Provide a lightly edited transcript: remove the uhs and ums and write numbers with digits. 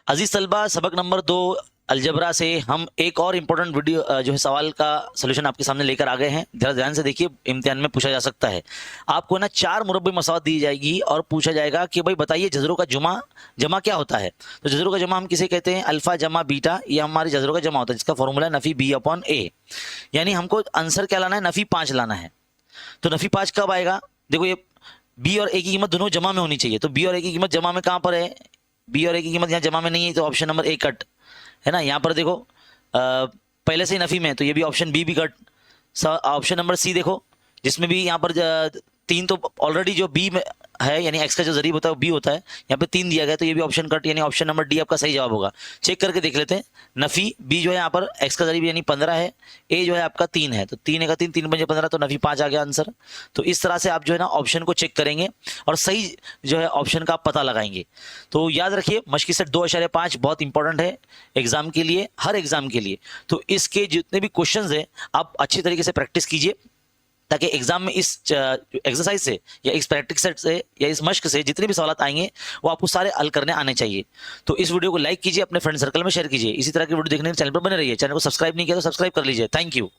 अजीज तलबा, सबक number 2 algebra से हम एक और इम्पोर्टेंट वीडियो जो है सवाल का सोल्यूशन आपके सामने लेकर आ गए हैं। जरा ध्यान से देखिए, इम्तिहान में पूछा जा सकता है। आपको ना 4 मुरब्बी मसावत दी जाएगी और पूछा जाएगा कि भाई बताइए जजरों का जमा क्या होता है। तो जजरों का जमा हम किसे कहते हैं? अल्फा जमा बीटा, ये हमारे जजरों का जमा होता है, जिसका फॉर्मूला है नफी बी अपॉन ए। यानी हमको आंसर क्या लाना है? नफी 5 लाना है। तो नफी 5 कब आएगा? देखो, ये बी और ए की कीमत दोनों जमा में होनी चाहिए। तो बी और ए की कीमत जमा में कहां पर है? बी और ए की कीमत यहाँ जमा में नहीं है, तो ऑप्शन नंबर ए कट है ना। यहाँ पर देखो पहले से ही नफी में है, तो ये भी ऑप्शन बी भी कट। ऑप्शन नंबर सी देखो, जिसमें भी यहाँ पर 3 तो ऑलरेडी जो बी में है, यानी एक्स का जो जरीब होता है वो बी होता है, यहाँ पे 3 दिया गया, तो ये भी ऑप्शन कट, यानी ऑप्शन नंबर डी आपका सही जवाब होगा। चेक करके देख लेते हैं। नफी बी जो है यहाँ पर एक्स का जरीब यानी 15 है, ए जो है आपका 3 है, तो 3 का 3, 3 पंजे 15, तो नफी 5 आ गया आंसर। तो इस तरह से आप जो है ना ऑप्शन को चेक करेंगे और सही जो है ऑप्शन का पता लगाएंगे। तो याद रखिए, मश्की सेट 2.5 बहुत इंपॉर्टेंट है एग्जाम के लिए, हर एग्जाम के लिए। तो इसके जितने भी क्वेश्चंस हैं आप अच्छी तरीके से प्रैक्टिस कीजिए, ताकि एग्जाम में इस एक्सरसाइज से या इस प्रैक्टिस सेट से या इस मश्क से जितने भी सवाल आएंगे वो आपको सारे हल करने आने चाहिए। तो इस वीडियो को लाइक कीजिए, अपने फ्रेंड सर्कल में शेयर कीजिए। इसी तरह की वीडियो देखने के चैनल पर बने रहिए। चैनल को सब्सक्राइब नहीं किया तो सब्सक्राइब कर लीजिए। Thank you.